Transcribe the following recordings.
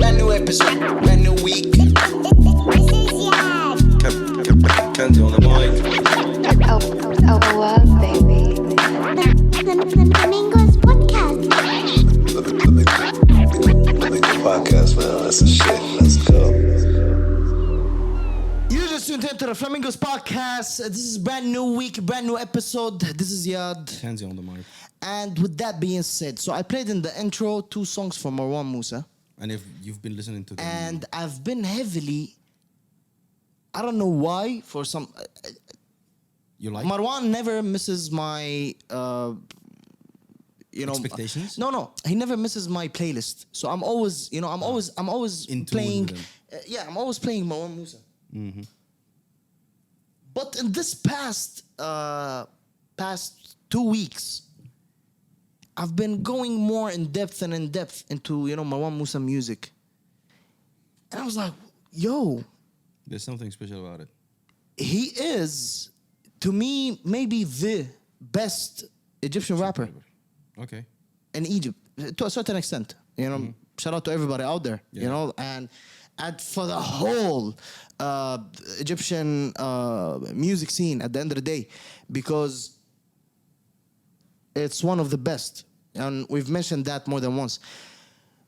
Brand new episode, brand new week. This is YAD. Kanzi on the mic. Oh, well, baby. The Flamingos podcast. Podcast, man. That's a shit. Let's go. You just tuned into the Flamingos podcast. This is brand new week, brand new episode. This is YAD. Kanzi on the mic. And with that being said, so I played in the intro 2 songs from Marwan Moussa. And if you've been listening to them, And I've been heavily, I don't know why, for some... you like Marwan never misses my, expectations? No, he never misses my playlist. So I'm always, I'm always In tune playing. with him. I'm always playing Marwan Moussa. Mm-hmm. But in this past 2 weeks, I've been going more in depth into Marwan Moussa music, and I was like, yo, There's something special about it. he is, to me, maybe the best Egyptian rapper Okay. in Egypt, to a certain extent. Shout out to everybody out there, Yeah. and for the whole Egyptian music scene at the end of the day, because it's one of the best, and we've mentioned that more than once.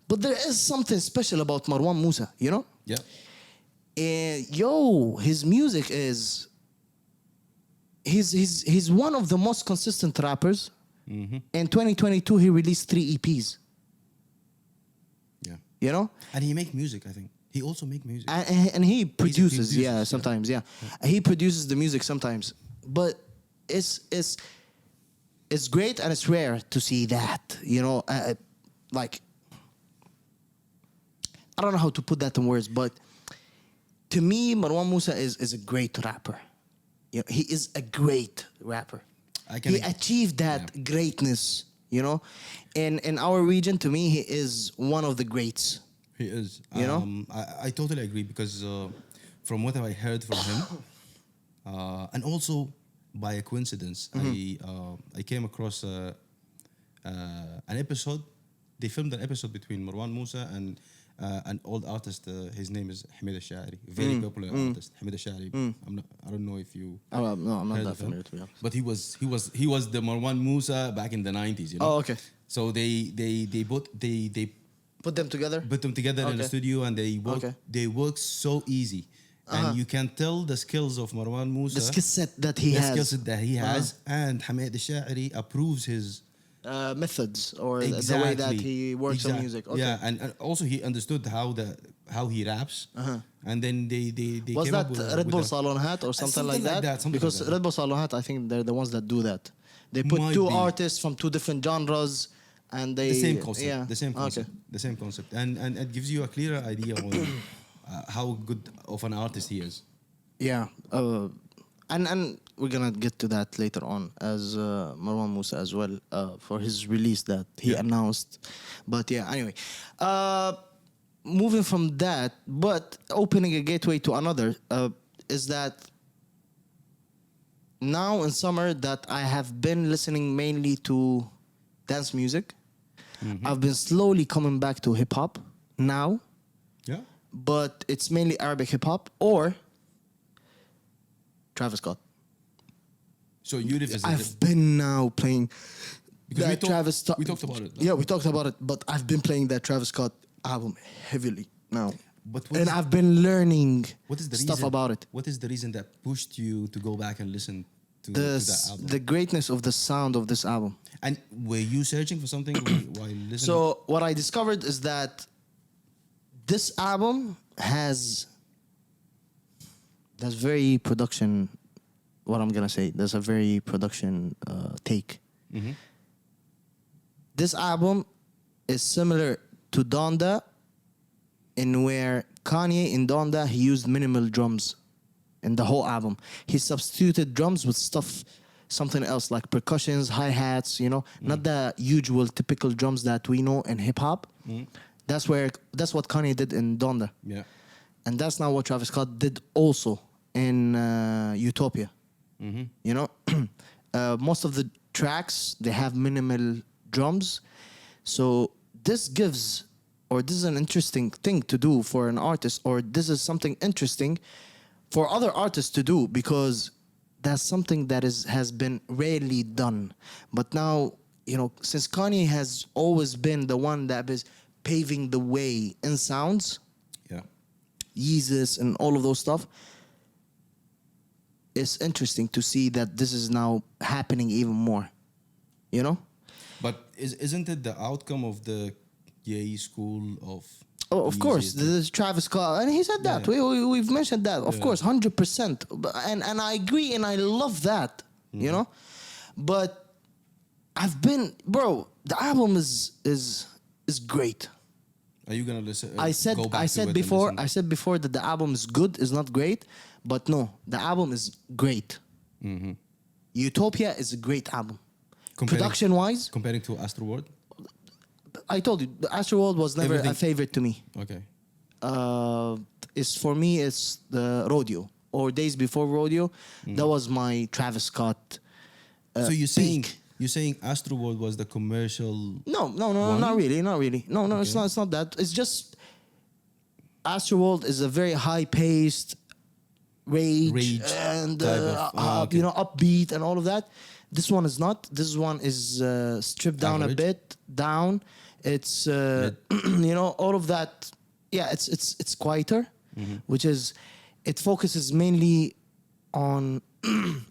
But there is something special about Marwan Moussa, Yeah. his music is... He's one of the most consistent rappers. Mm-hmm. In 2022, he released 3 EPs. Yeah. And he make music, I think. He also make music. And he produces, produces, sometimes, He produces the music sometimes. But it's great, and it's rare to see that, like... I don't know how to put that in words, but to me, Marwan Moussa is a great rapper. He is a great rapper. He achieved that greatness, In our region, to me, he is one of the greats. He is. I I totally agree because from what I heard from him, and also by a coincidence, I came across an episode. They filmed an episode between Marwan Moussa and an old artist. His name is Hamid al-Sha'ri, very popular artist. Hamid al-Sha'ri. I don't know if you. No, I'm not heard that of him. familiar, to be honest. But he was the Marwan Moussa back in the 90s. Oh, okay. So they Put them together? put them together in the Okay. studio, and they work so easy, and you can tell the skills of Marwan Moussa, The skill set that he the has. skill set that he has, and Hamid al-Sha'ri approves his Methods or the way that he works on music. Okay. Yeah, and also he understood how he raps, and then they Was came that up with Red Bull a- Salon Hat or something like that? something Because like that. Red Bull Salon Hat, I think they're the ones that do that. They put Might 2 be. artists from 2 different genres, and they... the same concept, Yeah. the same concept, Okay. the same concept, and it gives you a clearer idea on how good of an artist he is. Yeah. And we're going to get to that later on as Marwan Moussa as well for his release that he announced. But yeah, anyway. Moving from that, but opening a gateway to another, is that now in summer that I have been listening mainly to dance music. I've been slowly coming back to hip-hop now, Yeah. but it's mainly Arabic hip-hop or Travis Scott. So you revisited. I've been now playing Because that Travis Scott. we talked about it. Yeah, we talked about it, but I've been playing that Travis Scott album heavily now. But And I've been learning what is the stuff reason, about it. What is the reason that pushed you to go back and listen to that album? The greatness of the sound of this album. And were you searching for something while listening? So what I discovered is that this album has very production. What I'm gonna say, there's a very production take. This album is similar to Donda, in where Kanye in Donda he used minimal drums in the whole album. He substituted drums with something else like percussions, hi-hats, not the usual typical drums that we know in hip-hop. That's what Kanye did in Donda. Yeah. And that's not what Travis Scott did also in Utopia. Most of the tracks, they have minimal drums. So this gives or this is an interesting thing to do for an artist, or this is something interesting for other artists to do, because that's something that has been rarely done. But now, you know, since Kanye has always been the one that is paving the way in sounds, Yeah. Yeezus and all of those stuff, it's interesting to see that this is now happening even more, you know? But isn't it the outcome of the Ye school of? Oh, of Yeezy? course, this is Travis Scott, and he said that. Yeah. We've mentioned that, of Yeah. course, 100%. And I agree, and I love that, you know. But I've been, bro. The album is great. Are you gonna listen? I said go back I to said it and before listen? that the album is good, is not great, but no, the album is great. Utopia is a great album. Production wise, comparing to Astroworld. I told you, the Astroworld was never Everything- a favorite to me. Okay. Is for me, it's the Rodeo or Days Before Rodeo. That was my Travis Scott. So peak. you're saying Astroworld was the commercial? No, One? not really. No, it's Okay. not that. It's just Astroworld is a very high-paced rage type and of- okay. you know, upbeat and all of that. This one is not. This one is stripped down Average. a bit. Down. It's you know, all of that. Yeah, it's quieter, which is, it focuses mainly on.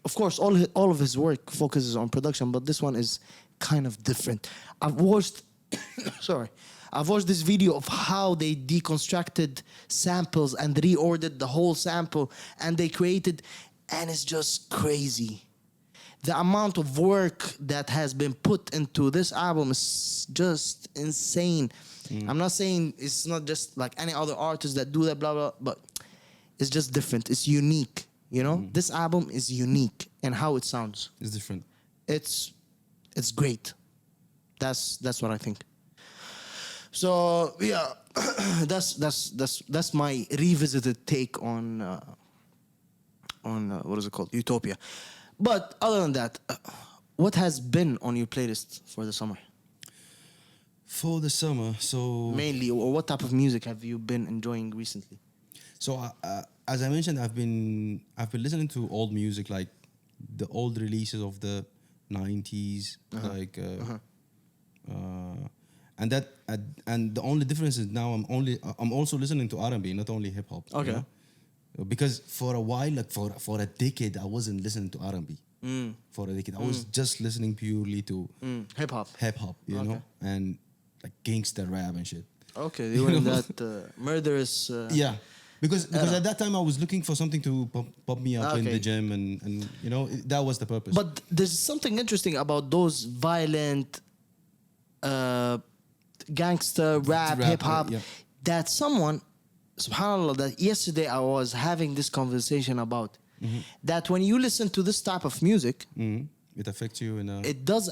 Of course, all of his work focuses on production, but this one is kind of different. I've watched, sorry, I've watched this video of how they deconstructed samples and reordered the whole sample, and they created, and it's just crazy. The amount of work that has been put into this album is just insane. I'm not saying it's not just like any other artist that do that, blah blah, but it's just different. It's unique. You know, this album is unique in how it sounds. It's different. It's great. That's what I think. So yeah, that's my revisited take on what is it called, Utopia. But other than that, what has been on your playlist for the summer For the summer, so mainly, or what type of music have you been enjoying recently? So as I mentioned, I've been listening to old music, like the old releases of the 90s, like and that and the only difference is now I'm also listening to R&B, not only hip hop. you Okay. know? Because for a while, like for a decade, I wasn't listening to R&B. For a decade, I was just listening purely to Hip hop. hip hop, you Okay. know, and like gangster rap and shit. Okay, they were in that murderous. Yeah, because at that time I was looking for something to pop me up in Okay. the gym, and you know that was the purpose. But there's something interesting about those violent gangster rap, Rap, hip hop, yeah. that someone, subhanAllah, that yesterday I was having this conversation about, that when you listen to this type of music, It affects you in a it does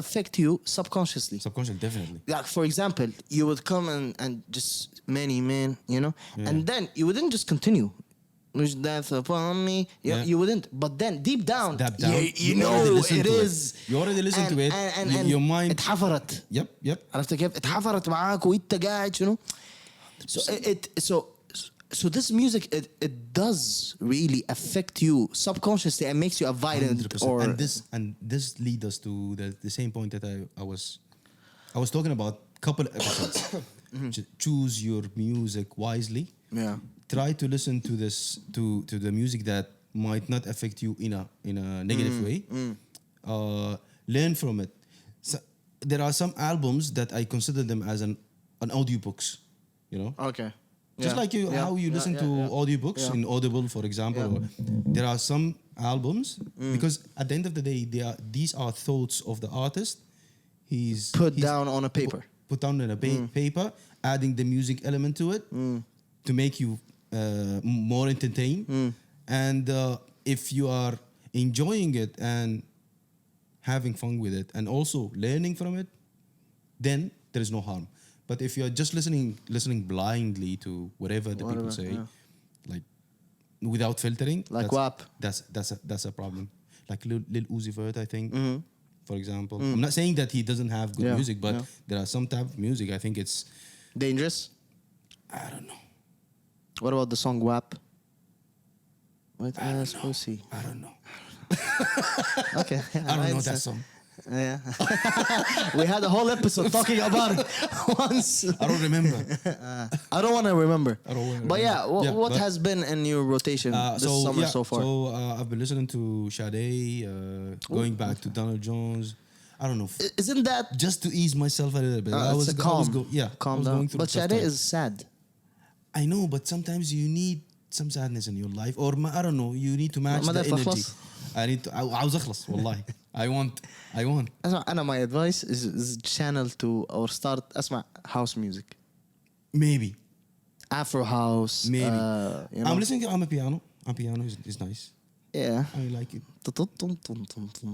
affect you subconsciously. subconscious, definitely. Like, for example, you would come and just many men, you know, and then you wouldn't just continue. Wish death upon me. Yeah. You wouldn't. But then deep down, Deep down, you you already know listened it to it. is. You already listened to it. And Your mind. اتحفرت. Yep. عرفت كيف؟ اتحفرت معاك وانت قاعد شنو؟ So this music, it does really affect you subconsciously and makes you a violent 100%. or and this leads us to the same point that I was talking about couple of episodes. Choose your music wisely. yeah. Try to listen to this to the music that might not affect you in a negative way. Learn from it. So, there are some albums that I consider them as an audiobooks, you know. Okay. Just Yeah. like you, Yeah. how you listen Yeah, to yeah. audiobooks Yeah. in Audible, for example. Yeah. Or there are some albums because at the end of the day, these are thoughts of the artist. He's Put down on a paper. Put down on a paper, adding the music element to it to make you more entertained. And if you are enjoying it and having fun with it, and also learning from it, then there is no harm. But if you're just listening blindly to whatever the people say, like without filtering, Like WAP. That's a problem. Like Lil Uzi Vert, I think, for example. I'm not saying that he doesn't have good Yeah, music, but yeah. there are some type of music I think Dangerous. I don't know. What about the song WAP? Wet ass pussy. I don't know. Okay. I don't know that song. Yeah. We had a whole episode talking about it once. I don't remember. I don't want to remember. I don't wanna But yeah, remember. Yeah, what but- has been in your rotation this summer so far? So I've been listening to Sade, going back to Donald Jones. I don't know. Isn't that Just to ease myself a little bit. it's a calm? I Calm was down. going through But a tough Sade time. is sad. I know, but sometimes you need some sadness in your life, or I don't know. You need to match ما the بدك energy. تخلص؟ I need to. عاوز أخلص والله. I want. أنا my advice is channel to or start أسمع house music. Maybe. Afro house. Maybe. You know? I'm listening on piano. On piano is nice. Yeah. I like it.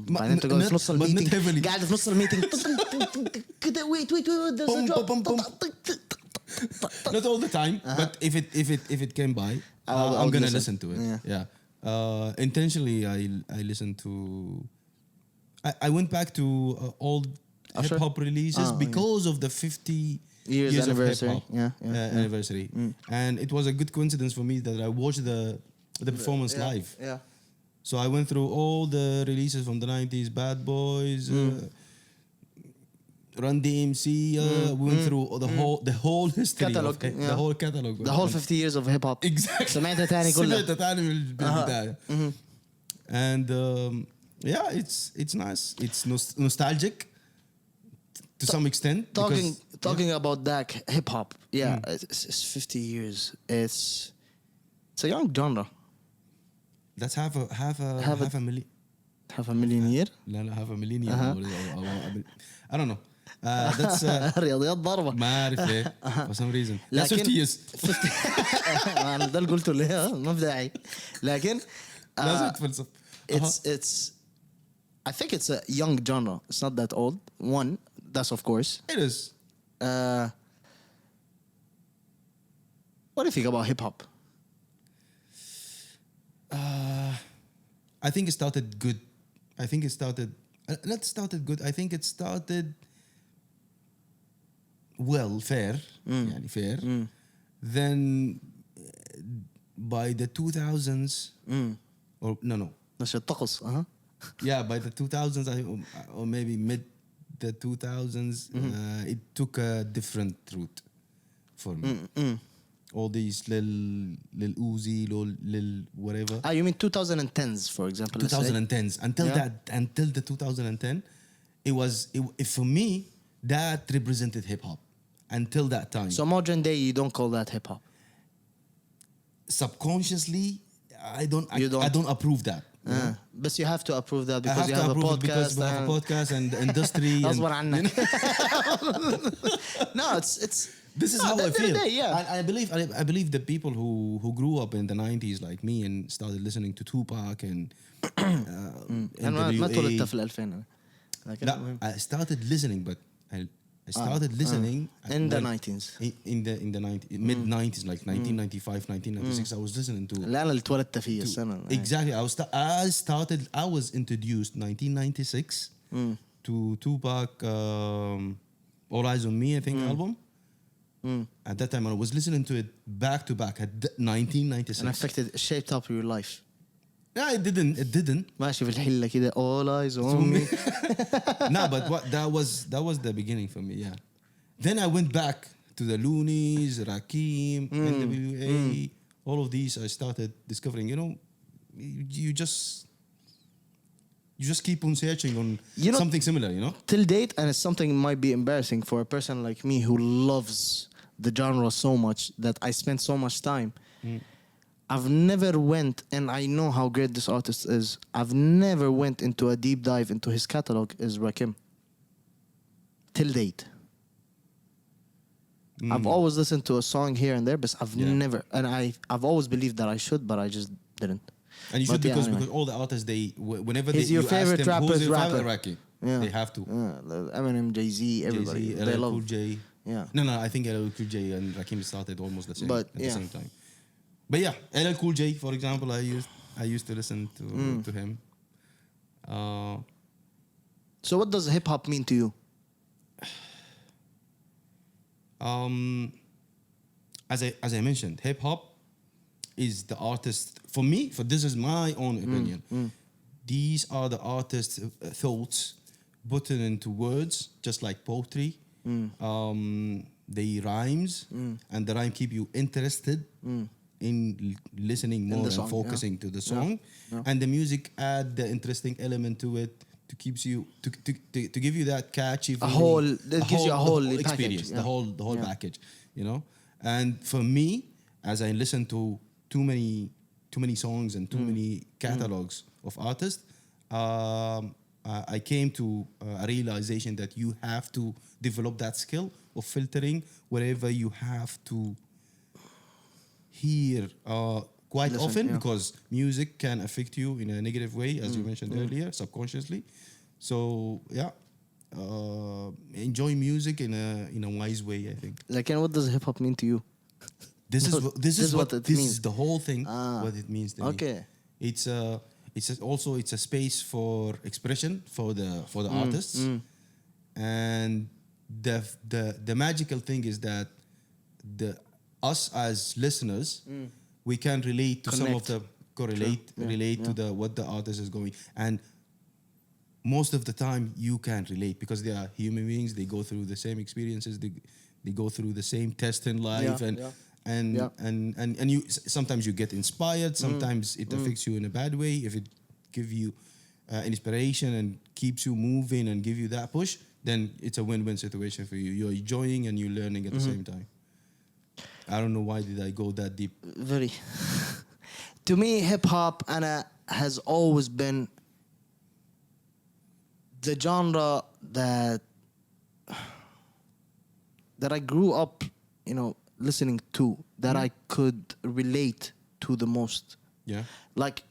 بعدين انت قاعد في نص but not الميتنج heavily. قاعد في نص الميتنج كده wait there's a Bum, drop bum, bum, Not all the time, but if it came by, I'll I'm gonna listen. listen to it. Yeah. Intentionally, I listened to. I went back to old Usher? hip hop releases because of the 50 Years years anniversary. of hip hop Yeah. anniversary, and it was a good coincidence for me that I watched the performance live. Yeah. So I went through all the releases from the 90s, Bad Boys, Run DMC. We went through the whole history Catalog, of yeah. the whole catalog. The whole 50 years of hip hop. Exactly. سمعتها تاني كلها. سمعتها تاني بالبداية. And yeah, it's nice. It's nostalgic to some extent. Talking about that hip hop. Yeah, it's 50 years. It's a young genre. That's half a million. Half a million year. لا half a million I don't know. That's رياضيات ضربة. ما أعرف ليه for some reason. That's لكن 50 years. أنا ده اللي قلته ليه ما في داعي. لكن لازم تفلسف. it's I think it's a young genre. It's not that old. One, that's of course. It is. What do you think about hip hop? I think it started good. I think it started not started good. I think it started well, fair. يعني fair. Then by the 2000s or no. نشيط الطقس Yeah, by the 2000s or maybe mid the 2000s it took a different route for me. All these lil Uzi, lil whatever. You mean 2010s, for example? let's say? 2010s. Until the 2010, it for me that represented hip hop. Until that time. So modern day, you don't call that hip hop. Subconsciously, I don't approve that. But you have to approve that I because have you to have a approve it because podcast. we have a podcast and the industry. أصبر عنك. No, it's. This is No, how at I the end of feel. the day, yeah. I believe the people who grew up in the 90s like me and started listening to Tupac and أنا ما اتولدت NWA. في 2000 لكن لا, I started listening, but I started listening in the when- 90s. in the 90s, mid 90s, like 1995, 1996. I was listening to. لا أنا اللي اتولدت فيه السنة. Exactly. I was introduced 1996 to Tupac, All Eyes on Me, I think album. At that time, I was listening to it back to back at 1996. And affected, shaped up your life. Yeah, it didn't. ماشي في الحلة كده all eyes on me. No, but that was the beginning for me. Yeah. Then I went back to the Loonies, Rakim, NWA, all of these. I started discovering. You just keep on searching on something similar. Till date, and it's something might be embarrassing for a person like me who loves the genre so much that I spent so much time. I've never went, and I know how great this artist is. I've never went into a deep dive into his catalog as Rakim. Till date. I've always listened to a song here and there, but I've never, and I've always believed that I should, but I just didn't. And you should But yeah, because anyway. all the artists whenever He's your you ask favorite them, rapper's who's your rapper. favorite Rocky? Yeah. They have to. Eminem, Jay-Z, everybody. Jay-Z, they LL love. Cool J. Yeah. No, I think LL Cool J and Rakim started almost the same But, at yeah. the same time. But yeah, LL Cool J, for example, I used to listen to him. So what does hip hop mean to you? As I mentioned, hip hop is the artist for me. For this is my own opinion. These are the artist's thoughts put it into words, just like poetry. They rhymes, and the rhyme keep you interested in listening more and song, focusing to the song, and the music add the interesting element to it to keeps you to give you that catchy feeling, gives you a whole package, experience, yeah. the whole package, you know. And for me, as I listen to too many songs and too many catalogs of artists, I came to a realization that you have to develop that skill of filtering wherever you have to hear quite Listen, often, yeah. because music can affect you in a negative way, as you mentioned earlier, subconsciously. So yeah, enjoy music in a wise way, I think. Like, and what does hip hop mean to you? This is what it this means. is the whole thing. Ah, What it means to me. okay. It's also a space for expression for the artists, and the magical thing is that us as listeners, we can relate to some of Connect. the relate to the what the artist is going, and most of the time you can relate because they are human beings. They go through the same experiences. They go through the same test in life, Yeah, and yeah. and Yeah. and you sometimes you get inspired, sometimes it affects you in a bad way. If it give you inspiration and keeps you moving and give you that push, then it's a win-win situation for you. You're enjoying and you're learning at the same time. I don't know why did I go that deep. Very. To me, hip hop has always been the genre that I grew up, listening to, that I could relate to the most. Yeah. Like,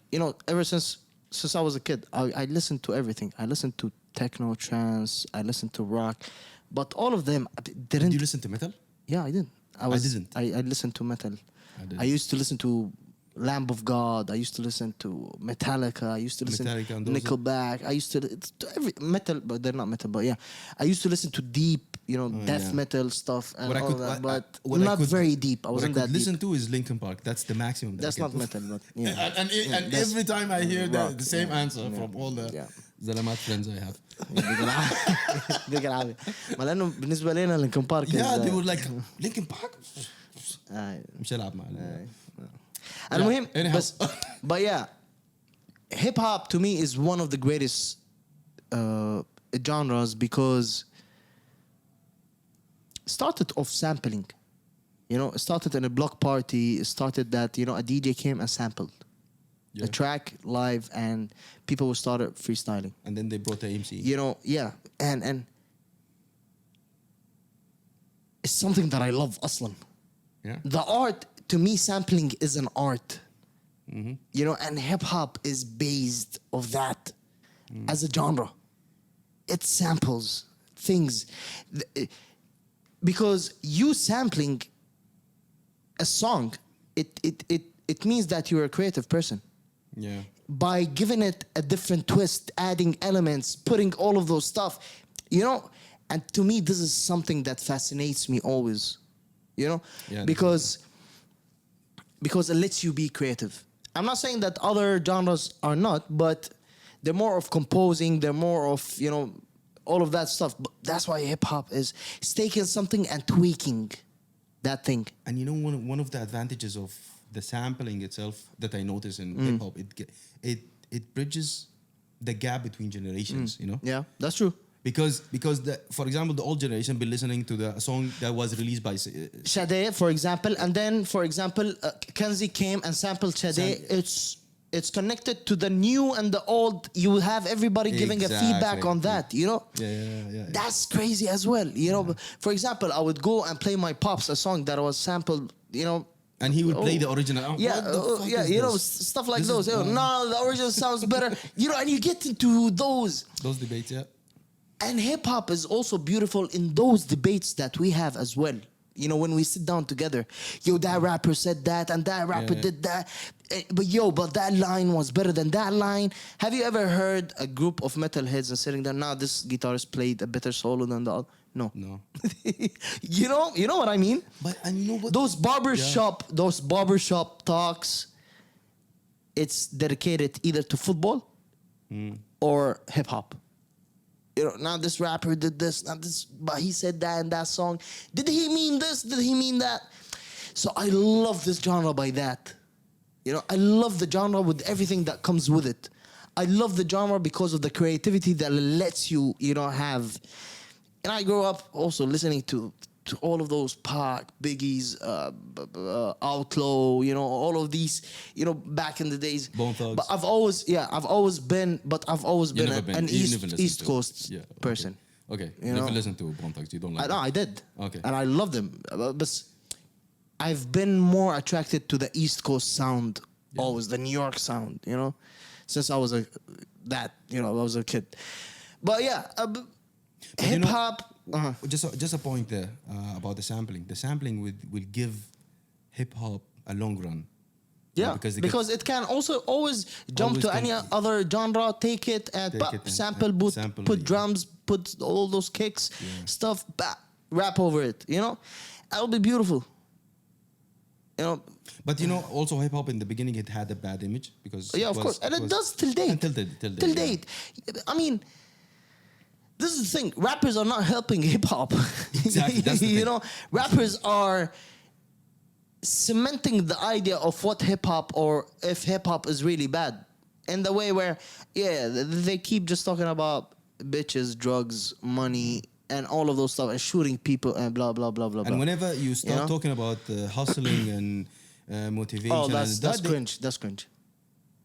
ever since I was a kid, I listened to everything. I listened to techno, trance, I listened to rock, but all of them didn't. Did you listen to metal? Yeah, I did. didn't. I listened to metal. I didn't. I used to listen to Lamb of God. I used to listen to Metallica. I used to listen Metallica to and those- Nickelback. I used to every metal, but they're not metal. But yeah, I used to listen to deep, death yeah. metal stuff and What I all could- that, I- but what I not could- very deep. I What I wasn't could that listen deep. to is Linkin Park. That's the maximum. That's not metal, but yeah. And that's- every time I hear rock, the same yeah, answer yeah, from all the yeah. Zalamat friends I have. يديك العافية. ما لأنه بالنسبة لنا لينكن بارك Yeah, they were like, Linkin Park? مش هلعب مع المهم anyhow. but yeah, hip hop to me is one of the greatest genres because it started off sampling. It started in a block party. It started that a DJ came and sampled Yeah. a track live, and people started freestyling. And then they brought the MC. Yeah, and it's something that I love, aslan. Yeah. The art, to me, sampling is an art. Mm-hmm. And hip hop is based of that as a genre. It samples things. Because you sampling a song, it means that you're a creative person. Yeah. By giving it a different twist, adding elements, putting all of those stuff, and to me, this is something that fascinates me always, Yeah, because it lets you be creative. I'm not saying that other genres are not, but they're more of composing, they're more of, all of that stuff. But that's why hip hop is taking something and tweaking that thing. And one of the advantages of the sampling itself that I notice in hip hop, it bridges the gap between generations. Yeah, that's true. Because for example, the old generation been listening to the song that was released by Sade, for example, and then, for example, Kanzi came and sampled Sade. It's connected to the new and the old. You have everybody giving a feedback on that, Yeah. That's crazy as well, For example, I would go and play my pops a song that was sampled, and he would play the original. Oh, Yeah, what the fuck is this? stuff like This those. is- No, the original sounds better. And you get into those. Those debates, yeah. And hip hop is also beautiful in those debates that we have as well. You know, when we sit down together, yo, that rapper said that and that rapper Yeah. did that. But that line was better than that line. Have you ever heard a group of metalheads and sitting there, now this guitarist played a better solo than the other? No. No. You know what I mean? But and you know what? Those barbershop talks, it's dedicated either to football or hip hop. You know, now this rapper did this, now this, but he said that in that song. Did he mean this? Did he mean that? So I love this genre by that. You know, I love the genre with everything that comes with it. I love the genre because of the creativity that lets you, have. And I grew up also listening to all of those Pac, Biggie's, Outlaw, all of these, back in the days. Bone Thugs. But I've always been never been- an you never listened East to- Coast yeah, okay. person. Okay. You Never know? listened to Bone Thugs. You don't like No, them. I did. Okay. And I love them. But I've been more attracted to the East Coast sound always, the New York sound, since I was a kid. But yeah, you hip know- hop. Just a point there about the sampling. The sampling will give hip hop a long run. Yeah, because because it can also always jump Always to any can- other genre, take it and Take it and- sample, and put sample put it, yeah. drums, put all those kicks, stuff, rap over it. That'll be beautiful. But also hip hop in the beginning it had a bad image because Yeah, of course, and it does till date. Till Till date. I mean, this is the thing. Rappers are not helping hip hop. Exactly, that's the thing. Rappers are cementing the idea of what hip hop or if hip hop is really bad, in the way where they keep just talking about bitches, drugs, money, and all of those stuff, and shooting people and blah blah blah blah. And blah. whenever you start know? talking about hustling and motivation, Oh, that's and cringe. That's cringe.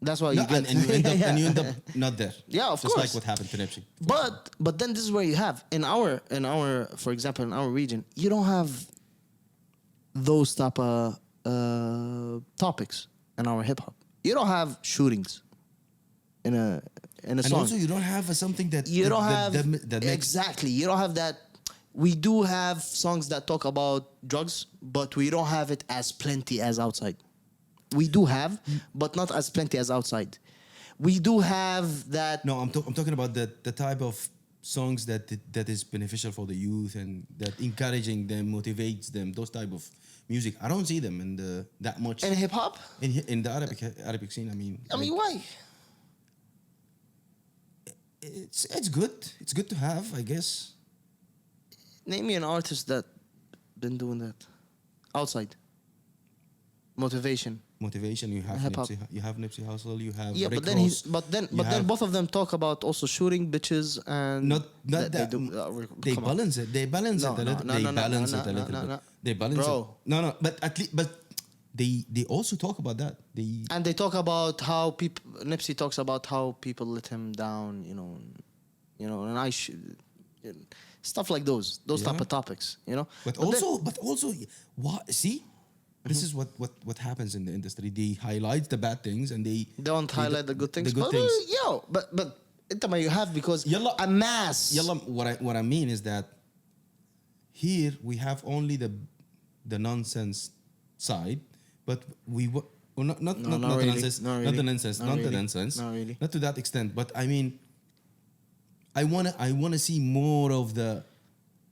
That's why you No, get. and you end up not there. Yeah, of Just course. like what happened to Nipsey. But then this is where you have in our for example in our region, you don't have those type of topics in our hip hop. You don't have shootings in a And song. also you don't have something that You don't have that makes exactly. You don't have that. We do have songs that talk about drugs, but we don't have it as plenty as outside. We do have, but not as plenty as outside. We do have that. No, I'm talking about the type of songs that is beneficial for the youth and that encouraging them, motivates them. Those type of music. I don't see them in that much In hip hop, in the Arabic scene. I mean, why? it's good. It's good to have, I guess. Name me an artist that been doing that outside. Motivation. Motivation. You have Hip-hop. Nipsey Hussle. You have Yeah, Rick but then Ross, but then both of them talk about also shooting bitches and not that they they come on. balance it. They balance No, it a no, little. no, They no, no, balance no, it a no, little no, bit. no. They balance Bro. it. No, but at least they also talk about that. And they talk about how people. Nipsey talks about how people let him down. And I should stuff like those type Yeah. of topics. But then- also, what? See, this is what happens in the industry. They highlight the bad things and they don't highlight the good things. The good but, things. but you have because Yalla. a mass. Yalla, what I mean is that here we have only the nonsense side, but not not the really, nonsense, not not really, the nonsense, not not the really, nonsense, not really. not to that extent. But I mean, I wanna see more of the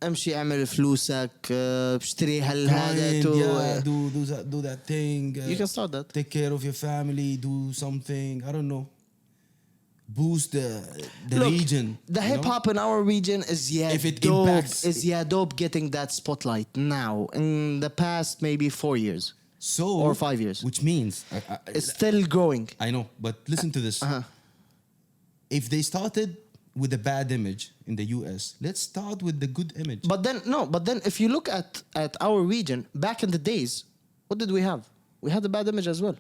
امشي اعمل فلوسك اشتري هالهذا kind, to yeah, do that thing. you can start that. Take care of your family. Do something. I don't know. Boost the Look, region. The you hip know? hop in our region is If it impacts- dope getting that spotlight now. In the past maybe 4 years, So or 5 years. which means It's still growing. I know, but listen to this. If they started with a bad image in the US, let's start with the good image. But then if you look at our region back in the days, what did we have? We had a bad image as well.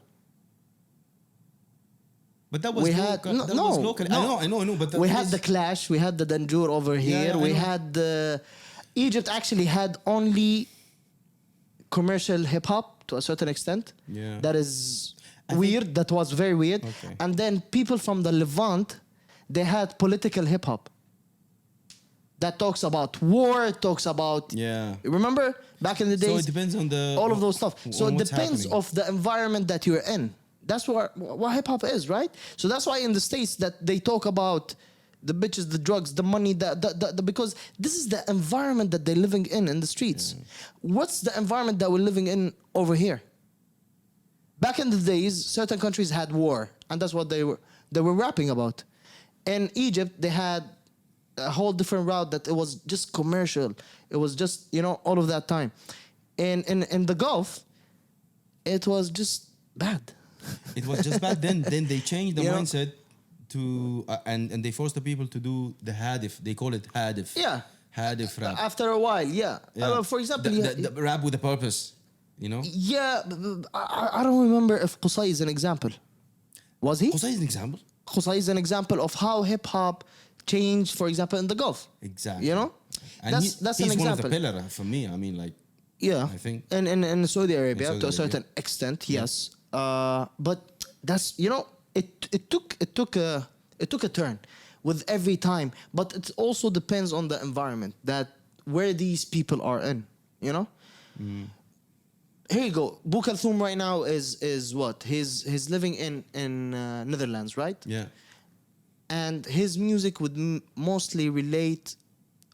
But that was We local. had That was local. I know. But we had the Clash, we had the Danjur over here. yeah, I We know. had Egypt actually had only commercial hip hop to a certain extent. Yeah. That is weird. That was very weird. Okay. And then people from the Levant, they had political hip hop. that talks about war, talks about remember back in the days. So it depends on the all of those stuff. So on it what's depends happening. of the environment that you're in. That's what hip hop is, right? So that's why in the States that they talk about the bitches, the drugs, the money, the because this is the environment that they're living in the streets. What's the environment that we're living in over here? Back in the days, certain countries had war, and that's what they were rapping about. In Egypt, they had a whole different route that it was just commercial. It was just, all of that time. And in the Gulf, it was just bad. It was just bad then. Then they changed the You know? mindset to and they forced the people to do the hadif. They call it hadif. Yeah. Hadif rap. After a while, yeah. For example, the rap with a purpose. yeah, I don't remember if Qusay is an example. Was he? Qusay is an example. Qusay is an example of how hip hop changed, for example, in the Gulf. Exactly. And that's he's an one example. of the pillar for me. I mean, like. Yeah, I think. in Saudi Arabia Saudi to a Arabia. certain extent, yes. But that's it took a turn with every time. But it also depends on the environment that where these people are in. Here you go. Bu Kalthoum right now is what? He's living in Netherlands, right? Yeah. And his music would mostly relate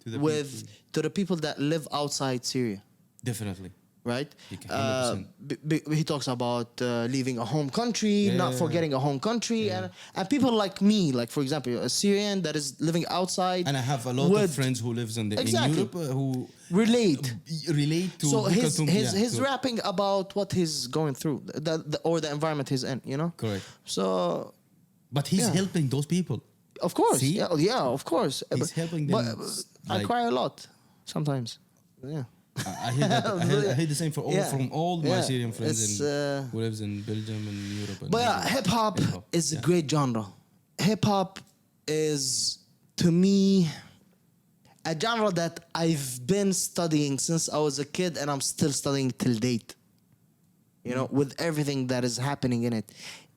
to the people that live outside Syria. Definitely. Right? He can- 100%. He talks about leaving a home country, not Yeah. forgetting a home country, and people like me, like for example, a Syrian that is living outside, And I have a lot of would friends who lives in Exactly. Europe who relate. relate to. So Bu his Kalthoum, his to- rapping about what he's going through, or the environment he's in, Correct. So But he's Yeah. helping those people. of course, See? yeah, of course, He's helping them, But I like- cry a lot sometimes. Yeah. I hear that. I hear the same from all my Yeah. Syrian friends It's, who lives in Belgium and Europe. And But yeah, everywhere. hip hop is a yeah. great genre. Hip hop is, to me, a genre that I've been studying since I was a kid, and I'm still studying till date. With everything that is happening in it,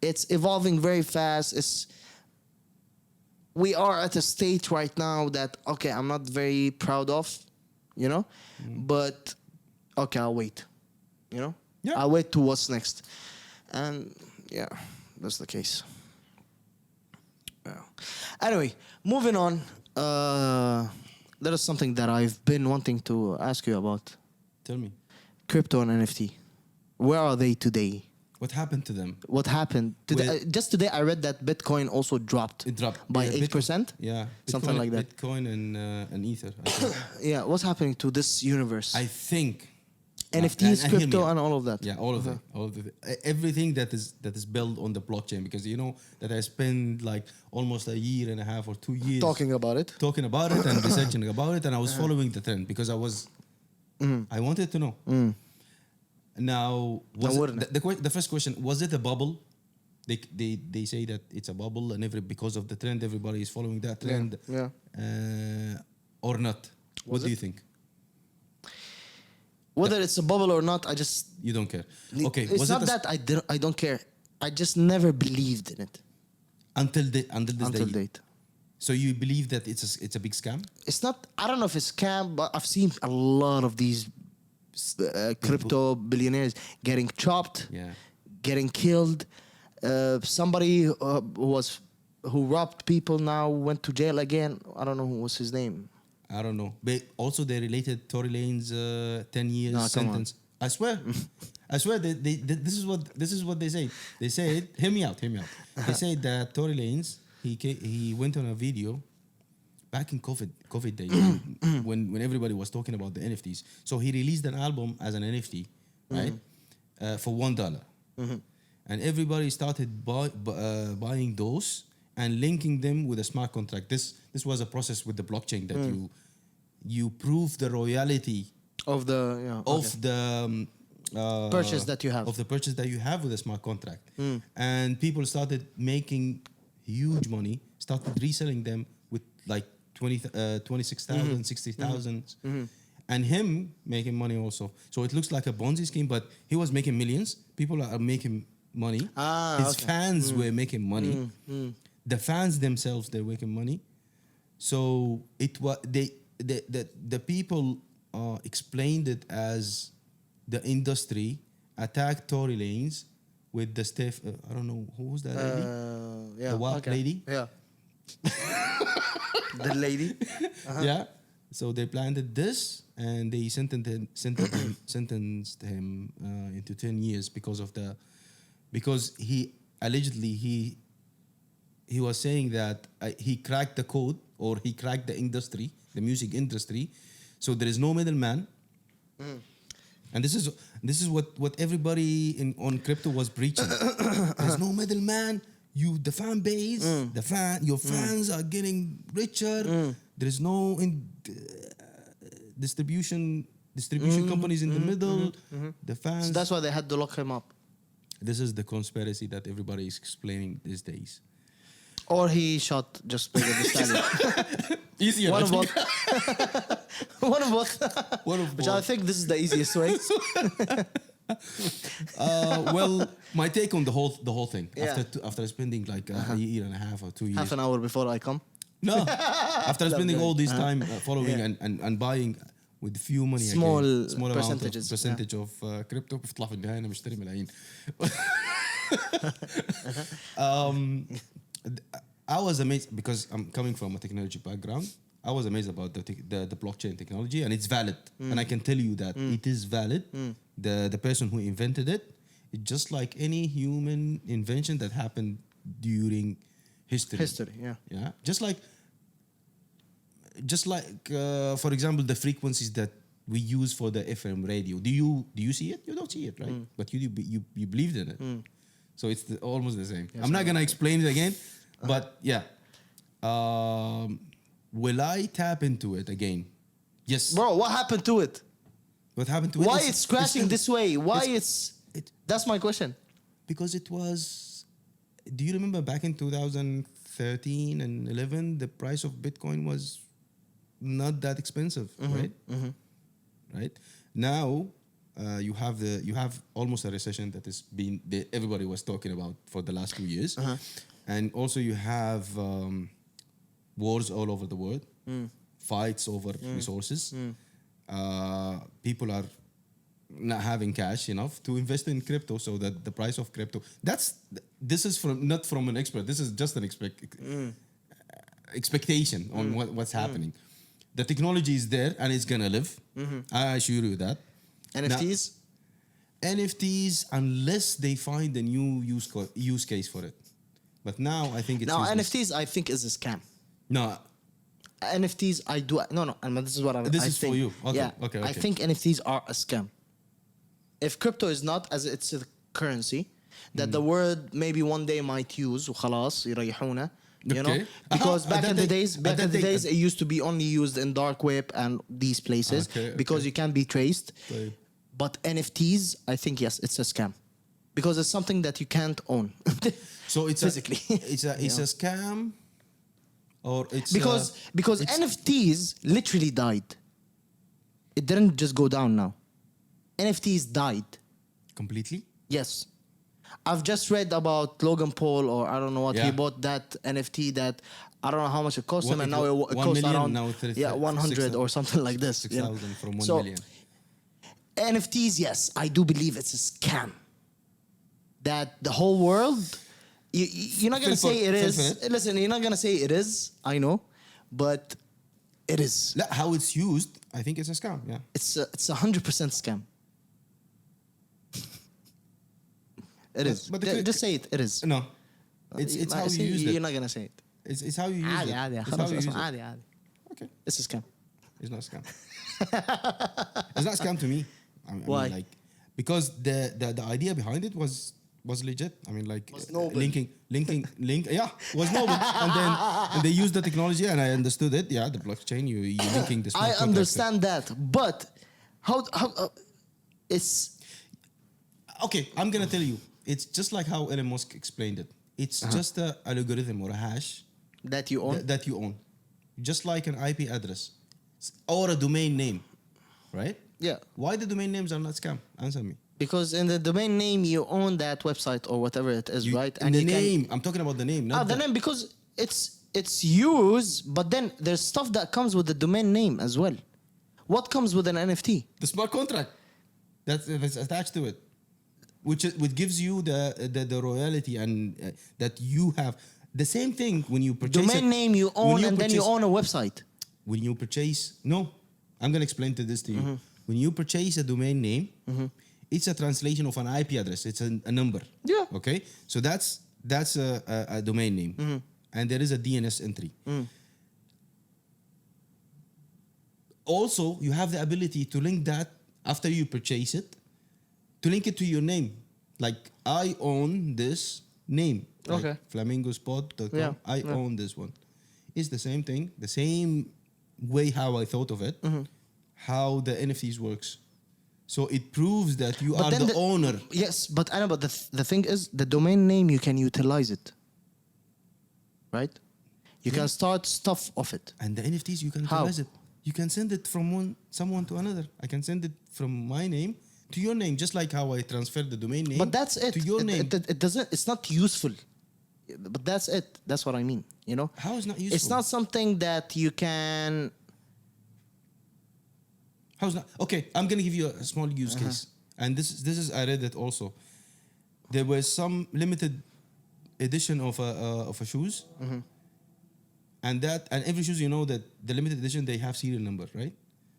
it's evolving very fast. We are at a stage right now that I'm not very proud of, but I'll wait. Yeah. I'll wait to what's next, and yeah, that's the case. Yeah. Anyway, moving on. There is something that I've been wanting to ask you about: Tell me, crypto and NFT. Where are they today? what happened to them? What happened today? Just today, I read that Bitcoin also dropped. It dropped by Yeah, 8%. Yeah, Something Bitcoin- like that. Bitcoin and Ether. I think. Yeah, what's happening to this universe? I think NFTs, and hear crypto, me. and all of that. Yeah, all of that, all of it. Everything that is built on the blockchain, because that I spent like almost a year and a half or 2 years Talking about it. talking about it and researching about it, and I was following the trend because I wanted to know. Now, wouldn't the first question, was it a bubble? They say that it's a bubble, and because of the trend, everybody is following that trend. Yeah. Or not? What do you think? Whether it's a bubble or not, You don't care. Okay. It's was not it a- that I don't care. I just never believed in it until this until day. date. So you believe that it's a big scam? It's not. I don't know if it's scam, but I've seen a lot of these crypto billionaires getting chopped, Yeah. getting killed. Somebody who robbed people now went to jail again. I don't know who was his name. I don't know. But also they related Tory Lane's 10 years No, come sentence. I swear. I swear this is what they say. They said, hear me out. They said that Tory Lane's he went on a video back in COVID days when everybody was talking about the NFTs. So he released an album as an NFT, right? For $1. And everybody started buying those and linking them with a smart contract. This was a process with the blockchain that you prove the royalty Of the purchase that you have. of the purchase that you have with a smart contract. And people started making huge money, started reselling them with like 26,000, 60,000, and him making money also. So it looks like a Ponzi scheme, but he was making millions. People are making money. His okay. fans were making money. The fans themselves, they're making money. So the people explained it as the industry attacked Tory Lanes with the stiff. I don't know who was that lady. Yeah. The white lady. Yeah. The lady. Yeah. So they planted this, and they sentenced him into 10 years because he allegedly he was saying that he cracked the code, or he cracked the industry, the music industry. So there is no middleman. And this is what everybody on crypto was preaching. There's no middleman. The fan base, your fans are getting richer. There is no distribution companies in the middle. The fans. So that's why they had to lock him up. This is the conspiracy that everybody is explaining these days. Or he shot just Megan Thee Stallion. Easier. One I of think. both. One of both. One of Which I both. think this is the easiest way. Well, my take on the whole thing Yeah. after spending like a year and a half or 2 years. Half an hour before I come. No, after spending all this time following Yeah. and buying with few money, Small again, small percentages, percentage of crypto. بتطلع في النهاية أنا مشتري ملايين. I was amazed because I'm coming from a technology background. I was amazed about the blockchain technology, and it's valid. And I can tell you that it is valid. The person who invented it, it's just like any human invention that happened during history. Yeah. Just like for example, the frequencies that we use for the FM radio. Do you see it? You don't see it, right? But you believed in it. So it's almost the same. I'm not gonna explain it again, but yeah. Will I tap into it again? Yes. Bro, what happened to it? What happened to it? Why it's crashing still- this way? Why it's- That's my question. Because it was. Do you remember back in 2013 and 11, the price of Bitcoin was not that expensive, right? Right now, you have almost a recession that is everybody was talking about for the last 2 years, and also you have wars all over the world, fights over resources. People are not having cash enough to invest in crypto, so that the price of crypto. This is not from an expert. This is just an expectation on what's happening. The technology is there and it's gonna live. I assure you that. NFTs? NFTs, unless they find a new use case for it. But now I think it's Now, useless. NFTs, I think, is a scam. No, NFTs, I do. No, and this is what I This I is think. for you. Okay, Yeah, okay. I think NFTs are a scam. If crypto is not, as it's a currency that the world maybe one day might use, وخلاص يريحونا, you know, Okay. because At back that in the day- days, at that day- it used to be only used in dark web and these places Okay, because okay. you can't be traced. Right. But NFTs, I think yes, it's a scam because it's something that you can't own. so it's Physically. it's a scam, or it's because NFTs literally died. It didn't just go down now. NFTs died. completely. Yes. I've just read about Logan Paul, or I don't know what, he Yeah. bought that NFT that I don't know how much it cost him, What and it now wa- it 1 costs million, around now 100 or something like this. you know. 6,000 from 1 So, million. NFTs, yes, I do believe it's a scam. That the whole world, you're not gonna Feel say for- it feel is. for it. Listen, you're not gonna say it is. I know, but it is. How it's used, I think it's a scam. Yeah. It's 100% scam. It is. but Just say it. It is. No, it's how you use You're it. not gonna say it. It's how you use عادي it. عادي It's خلاص how you use اسمع it. عادي عادي. Okay, It's a scam. it's not a scam. It's not a scam to me. I mean, Why? like, because the idea behind it was legit. I mean, like Was noble. Yeah, was noble. and they used the technology, and I understood it. Yeah, the blockchain, you linking the smart I contract. understand that, but how it's Okay, I'm gonna tell you. It's just like how Elon Musk explained it. It's just an algorithm or a hash that you own. that you own, just like an IP address or a domain name, right? Yeah, Why the domain names are not scam? Answer me. because in the domain name you own that website or whatever it is, right? And the you can- name. I'm talking about the name. Not the name, because it's yours, but then there's stuff that comes with the domain name as well. What comes with an NFT? The smart contract that's attached to it, which gives you the royalty and that you have the same thing when you purchase Domain name you own, and then you purchase- own a website. When you purchase, no, I'm gonna explain this to you. When you purchase a domain name, it's a translation of an IP address. It's a number. Yeah. Okay, so that's a domain name, and there is a DNS entry. Also, you have the ability to link that after you purchase it, to link it to your name. Like, I own this name. Like Okay. flamingospot.com. Yeah, I yeah. own this one. It's the same thing, the same way how I thought of it, how the NFTs works. So it proves that you are then the owner. Yes, but I know. But the thing is, the domain name you can utilize it, right? You can start stuff of it. And the NFTs, you can How? utilize it. You can send it from someone to another. I can send it from my name to your name, just like how I transferred the domain name But that's it. to your name. It doesn't. It's not useful. But that's it. That's what I mean. You know. How is not useful? It's not something that you can. How's not? Okay, I'm gonna give you a small use case, and this is I read it also. There was some limited edition of a shoes, and every shoes, you know that the limited edition, they have serial number, right?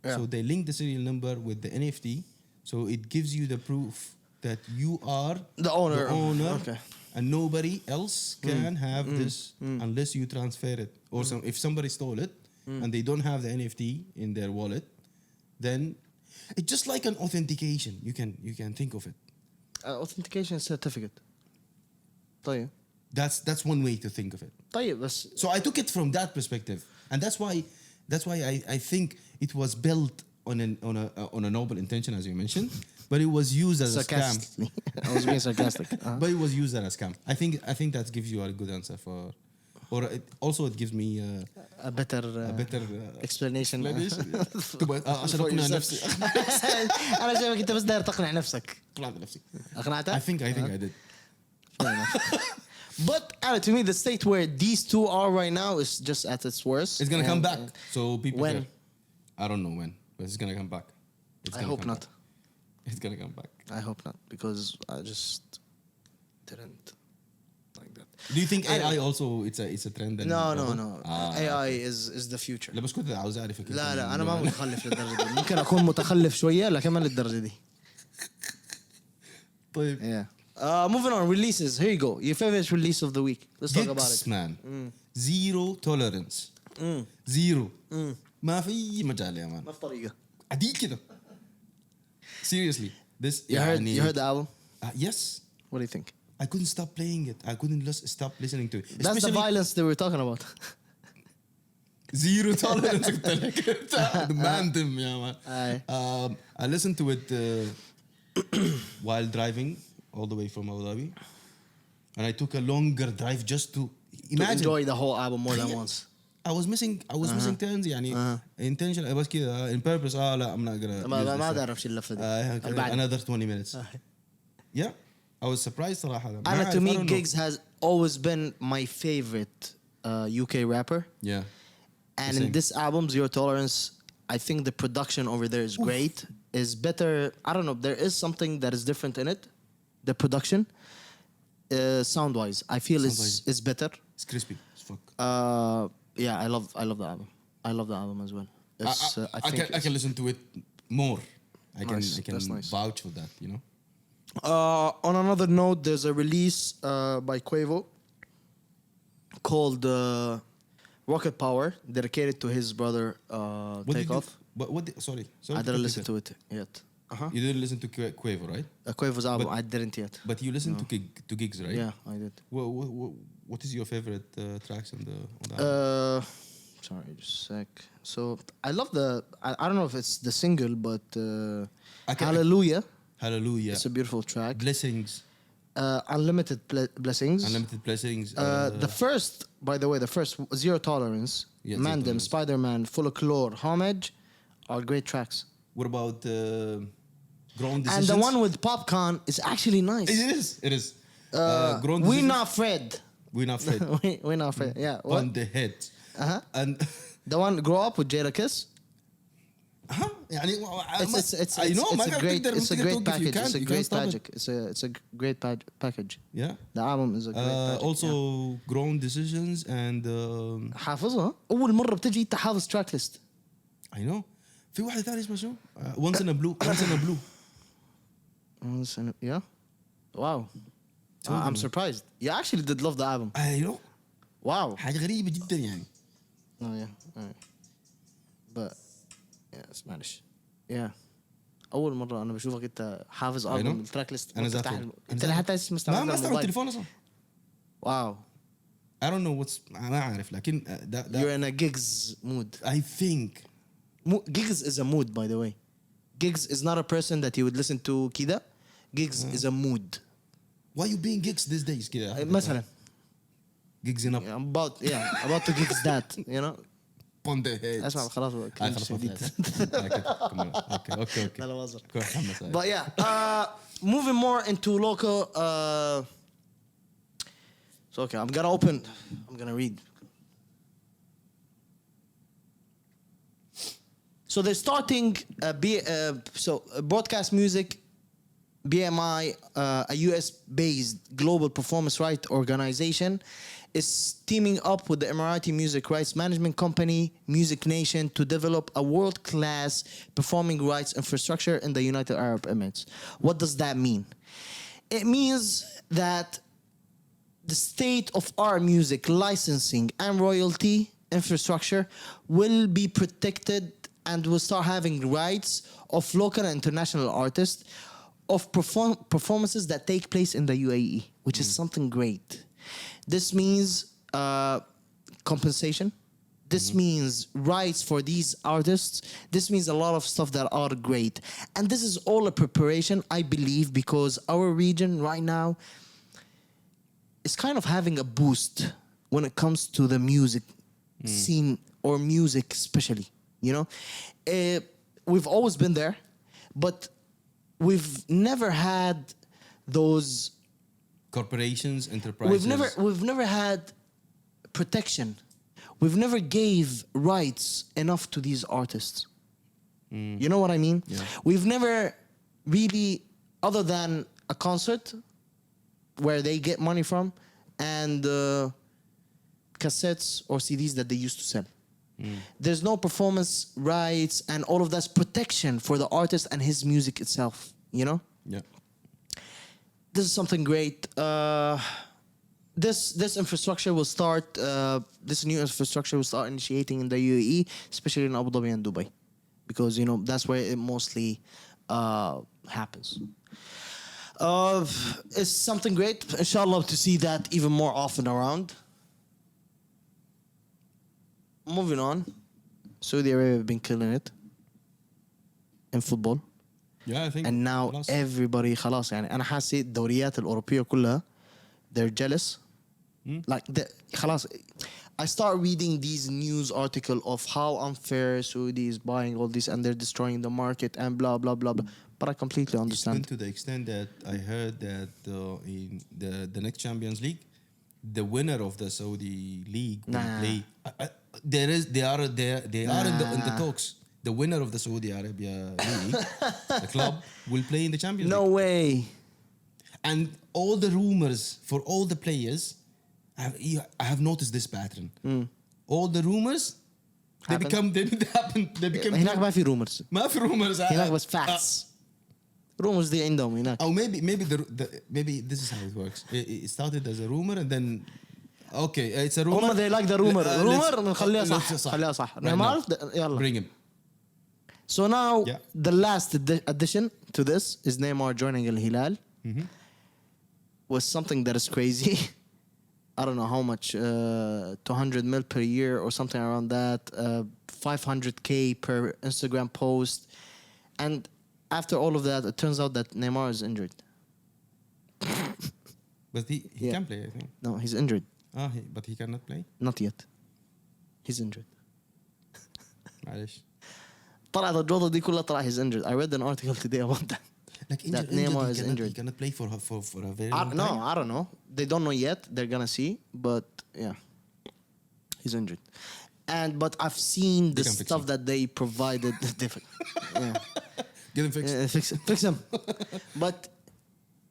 Yeah. So they link the serial number with the NFT, so it gives you the proof that you are The owner. Okay. and nobody else can have this unless you transfer it, or if somebody stole it and they don't have the NFT in their wallet, then it's just like an authentication. You can think of it. Authentication certificate. طيب. That's one way to think of it. طيب بس. So I took it from that perspective, and that's why I think it was built on a noble intention, as you mentioned, but it was used as a scam. Sarcastically. I was being sarcastic. But it was used as a scam. I think that gives you a good answer for, or it gives me A better. a better explanation. explanation. عشان For اقنع yourself. نفسي. أنا شايفك أنت بس داير تقنع نفسك. اقنعت نفسي. أقنعته؟ I think I did. Fair enough. But to me, the state where these two are right now is just at its worst. It's gonna come And, back. So people. when? I don't know when, but it's gonna come back. It's I gonna hope come not. back. It's gonna come back. I hope not, because I just didn't like that. Do you think I AI don't- also it's a trend? and No. bubble? AI is the future. لا بس كنت عاوز اعرفك. لا أنا ما متخلف للدرجة دي. ممكن أكون متخلف شوية لكن ما للدرجة دي. طيب. Yeah. Moving on, releases. Here you go. Your favorite release of the week. Let's talk about Gigs, it. man. Zero tolerance. Zero. ما في مجال يا مان. ما في طريقة. عديل كده. Seriously. This You heard the album? Yes. What do you think? I couldn't stop playing it. I couldn't stop listening to it. That's the Especially violence they were talking about. zero tolerance. قلت لك. The man them يا مان. Aye. I listened to it while driving all the way from Abu Dhabi, and I took a longer drive just to To imagine. enjoy the whole album more than once. I was missing turns يعني intention بس كده in purpose لا I'm not gonna ما أعرف شو اللفة دي. البعد. another 20 minutes. Yeah, I was surprised صراحة. ما أنا أعرف, to I me don't know. Giggs has always been my favorite UK rapper, Yeah, and Same. in this album Zero Tolerance, I think the production over there is great. Is better. I don't know. There is something that is different in it. The production, sound wise, I feel Sound-wise. is better. it's crispy as fuck. Yeah, I love the album. I love the album as well. It's, I think I can listen to it more. I Nice, can that's nice. vouch for that, you know. On another note, there's a release by Quavo called Rocket Power, dedicated to his brother Takeoff. Sorry. I didn't listen to it yet. You didn't listen to Quavo, right? Quavo's album, But- I didn't yet. But you listened to Gigs, right? Yeah, I did. What is your favorite tracks on the album? Sorry, just a sec. So I love I don't know if it's the single, but Hallelujah. Hallelujah. It's a beautiful track. Blessings. Unlimited Blessings. Unlimited Blessings. The first, by the way, Zero Tolerance, Yeah, Zero Mandem, Tolerance. Spider-Man, Folklore, Homage are great tracks. What about Grown And Decisions? the one with Popcorn is actually nice. It is. Grown We Decisions. Not Fred. We're not afraid. We're not afraid. Yeah. What? On the head. Uh-huh. And The one grow up with Jada Kiss. يعني It's I know it's ما a قاعد great تقدر it's a تقدر great توقف. You package. It's can't- a you can't great stop it. package. It's a great package. Yeah. The album is a great package. Also grown decisions and حافظها أول مرة بتجي أنت حافظ track list. I know. في واحدة ثانية اسمها شو؟ Once in a blue. Once in a blue. Yeah. Wow. I'm surprised. You actually did love the album. I know. Wow. حاجة غريبة جدا يعني. Oh yeah. Alright. But yeah, Spanish. Yeah. أول مرة أنا بشوفك أنت حافظ I album know. التراك ليست. أنا ذاته. أنت اللي حتى اسم مستعمل ما استعمل التليفون أصلا. Wow. I don't know what's ما أعرف لكن You're in a gigs mood. I think. Gigs is a mood, by the way. Gigs is not a person that you would listen to كده. Gigs is a mood. Why you being gigs these days كده؟ مثلا. Gigsing up. I'm about to gigs that, you know. On the head. اسمع خلاص خلاص اوكي لا لا بهزر. محمد. But yeah, moving more into local. So okay, I'm gonna read. So they're starting broadcast music. BMI, a US-based global performance rights organization, is teaming up with the Emirati music rights management company Music Nation to develop a world-class performing rights infrastructure in the United Arab Emirates. What does that mean? It means that the state of our music licensing and royalty infrastructure will be protected and will start having rights of local and international artists of performances that take place in the UAE, which is something great. This means compensation. This means rights for these artists. This means a lot of stuff that are great. And this is all a preparation, I believe, because our region right now is kind of having a boost when it comes to the music scene or music especially, you know? We've always been there, but we've never had those Corporations, enterprises. we've never had protection. We've never gave rights enough to these artists. You know what I mean? Yeah. We've never really, other than a concert where they get money from and cassettes or CDs that they used to sell. There's no performance rights and all of that's protection for the artist and his music itself, you know? Yeah. This is something great. This infrastructure will start, this new infrastructure will start initiating in the UAE, especially in Abu Dhabi and Dubai. Because, you know, that's where it mostly happens. It's something great. Inshallah to see that even more often around. Moving on, Saudi Arabia have been killing it in football, Yeah, I think. and now خلاص. everybody خلاص يعني أنا حاسس الدوريات الأوروبية كلها they're jealous. Like خلاص. I start reading these news article of how unfair Saudi is buying all this and they're destroying the market and blah blah blah blah. But I completely Even understand. to the extent that I heard that in the next Champions League, the winner of the Saudi league will Nah. play. They are in the talks. The winner of the Saudi Arabia league, the club, will play in the Champions No League. way. And all the rumors for all the players, I have noticed this pattern. All the rumors, they Happen? become. هناك ما في rumors. ما في rumors. هناك بس facts. Rumors دي عندهم هناك. Or maybe this is how it works. It started as a rumor and then okay, it's a rumor. هم they like the rumor. Rumor let's- نخليها let's- صح. خليها صح. Right نعمل now. يلا. Bring him. So now Yeah. the last addition to this is Neymar joining Al Hilal. Was something that is crazy. I don't know how much, 200 mil per year or something around that, 500K per Instagram post. And after all of that, it turns out that Neymar is injured. But he Yeah. can play, I think. No, he's injured. But he cannot play. Not yet. He's injured. معلش. طلعت الجوطة دي كلها طلع he's injured. I read an article today about that. Like that injured, Neymar he is cannot, injured. He cannot play for a very I, long no, time. I don't know. They don't know yet. They're gonna see, but yeah, he's injured. But I've seen They the can fix stuff him. that they provided. Yeah. Get him fixed. Fix him. But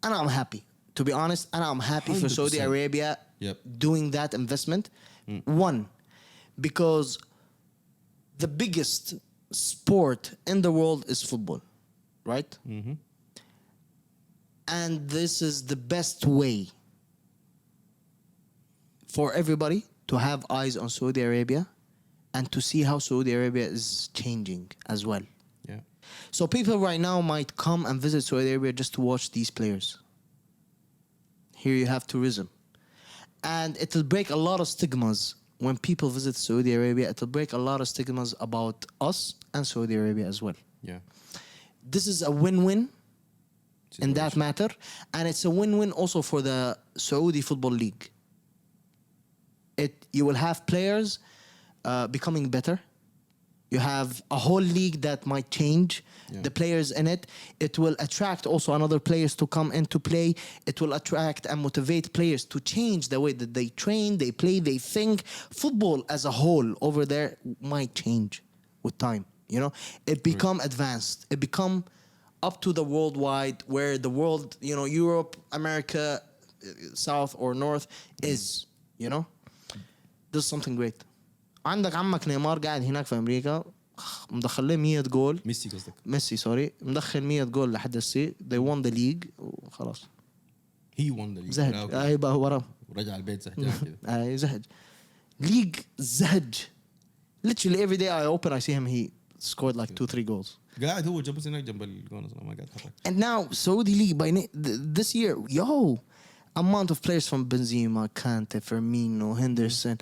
and I'm happy. To be honest, and I'm happy for Saudi 100%. Arabia Yep. doing that investment. One, because the biggest sport in the world is football, right? And this is the best way for everybody to have eyes on Saudi Arabia and to see how Saudi Arabia is changing as well. Yeah. So people right now might come and visit Saudi Arabia just to watch these players. Here you have tourism. And it'll break a lot of stigmas when people visit Saudi Arabia. It'll break a lot of stigmas about us and Saudi Arabia as well. Yeah. This is a win-win in that Situation. matter. And it's a win-win also for the Saudi Football League. You will have players becoming better. You have a whole league that might change Yeah. the players in it. It will attract also another players to come into play. It will attract and motivate players to change the way that they train, they play, they think. Football as a whole over there might change with time. You know, it become advanced. It become up to the worldwide where the world, you know, Europe, America, South or North is. You know, this is something great. عندك عمك نيمار قاعد هناك في امريكا مدخل له 100 جول ميسي قصدك. ميسي سوري مدخل 100 جول لحد السي they won the league وخلاص He won the league. زهج أوكي. يبقى وراه ورجع البيت زهجان كذا. زهج league زهج literally every day I open I see him he scored like 2-3 goals قاعد هو جنب هناك جنب الجون اصلا ما قاعد يتحرك. and now Saudi league this year amount of players from Benzema, Kante, Firmino, Henderson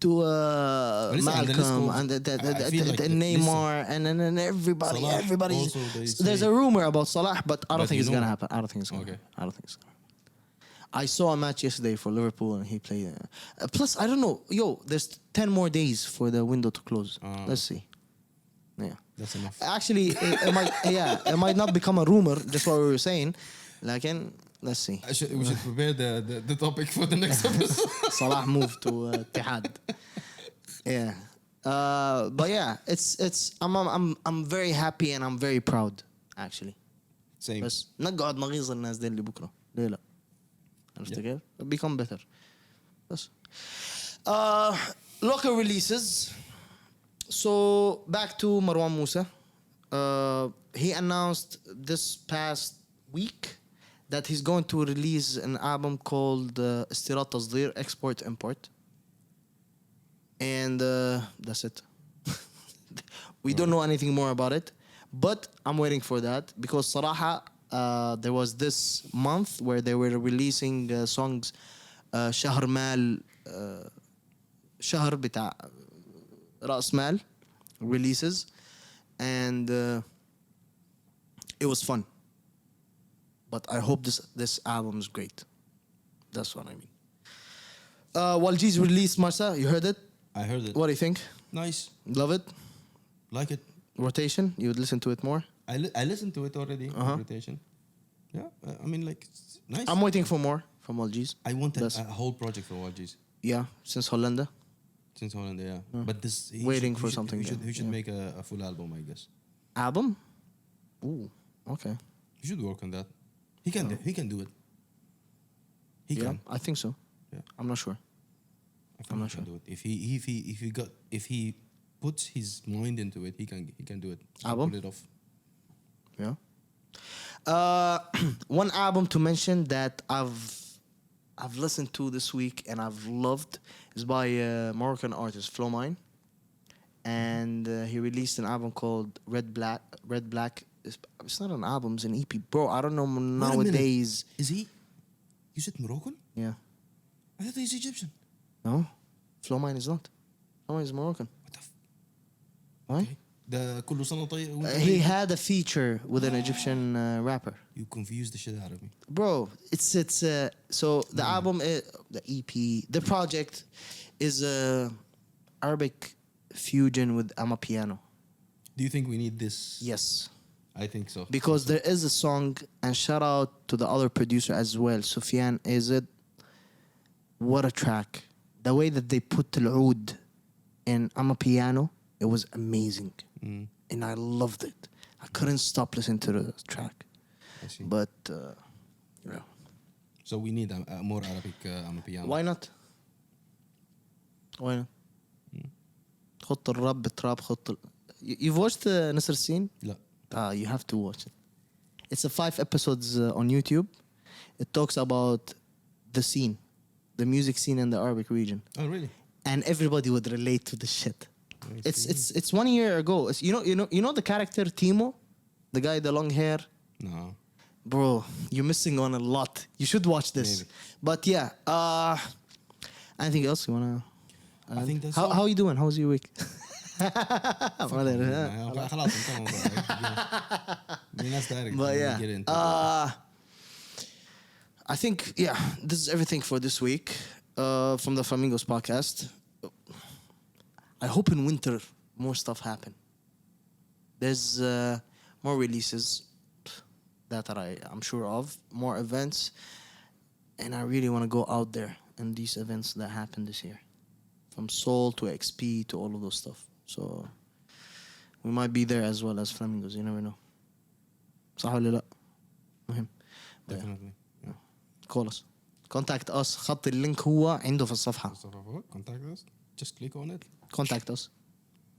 to listen, and the list Malcolm goes- and I feel like Neymar and everybody. Salah Everybody's. also they There's say- a rumor about Salah, but I don't But think you it's gonna know- happen. I don't think it's gonna. Okay. Happen. I don't think it's gonna. Happen. I saw a match yesterday for Liverpool and he played. Plus, I don't know. There's 10 more days for the window to close. Let's see. Yeah. That's enough. Actually, it might not become a rumor. Just what we were saying. Like, let's see. We should prepare the topic for the next episode. Salah moved to Ittihad. Yeah. But yeah, I'm very happy and I'm very proud actually. Same. بس نقعد نغيظ الناس دي اللي بكره ليه لا عرفت كيف؟ become better بس local releases. So back to Marwan Moussa. He announced this past week that he's going to release an album called استيراد تصدير Export Import. And that's it. We don't know anything more about it. But I'm waiting for that because صراحة there was this month where they were releasing songs شهر مال شهر بتاع رأس مال releases and it was fun. But I hope this album is great. That's what I mean. Walgz released Marsa. You heard it? I heard it. What do you think? Nice. Love it? Like it. Rotation? You would listen to it more? I listened to it already. Rotation. Yeah. I mean, like, it's nice. I'm waiting for more from Walgz. I wanted That's- a whole project for YGs Yeah, since Hollanda. since Holland. Yeah. But this Waiting for something He should, then, he should yeah. make a full album, I guess. Album? Ooh, okay. He should work on that. He can. He can do it. He Yeah, can. I think so. Yeah. I'm not sure. I think I'm he not can sure. do it. If he puts his mind into it, he can do it. Album? Pull it off. Yeah. One album to mention that I've listened to this week and I've loved is by Moroccan artist Flomine, and he released an album called Red Black. It's not an album; it's an EP, bro. I don't know Wait a minute. nowadays. Is he? You said Moroccan? Yeah. I thought he's Egyptian. No, Flomine is not. Flomine is Moroccan. What the? Why? Okay. The كله سنة طيب وانت He طيب. had a feature with an Egyptian rapper. You confused the shit out of me. Bro, it's so the album the EP the project is Arabic fusion with amapiano. Do you think we need this? Yes. I think so. because there is a song, and shout out to the other producer as well, Sufyan. Is it? What a track! The way that they put العود in I'm a piano, it was amazing, and I loved it. I couldn't stop listening to the track. I see. But yeah. So we need a more Arabic piano. Why not? Why not? خط الرب بالتراب خط You've watched نسر السين? لا. You have to watch it. It's a 5 episodes on YouTube. It talks about the scene, the music scene in the Arabic region, Oh really? and everybody would relate to the shit. I see. It's 1 year ago. It's, you know the character Timo, the guy with the long hair. No. Bro, you're missing on a lot. You should watch this. Maybe. But yeah, anything else you wanna? I think that's how all. are you doing? How's your week? خلاص انتهى الموضوع. الناس دايركت. But yeah, Get into I think this is everything for this week from the Flamingos podcast. I hope in winter more stuff happen. There's more releases that I'm sure of, more events, and I really want to go out there in these events that happen this year, from Seoul to XP to all of those stuff. So we might be there as well as Flamingos. You never know. صح ولا لا؟ مهم. Definitely. Yeah. Call us. Contact us. خط اللينك هو عنده في الصفحة. So contact us. Just click on it. Contact us.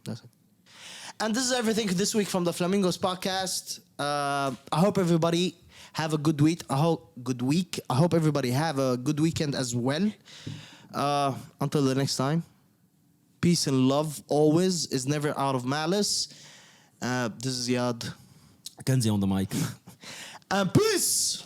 That's it. And this is everything this week from the Flamingos podcast. I hope everybody have a good week. I hope everybody have a good weekend as well. Until the next time. Peace and love always is never out of malice. This is YAD. Kanzi on the mic. And peace!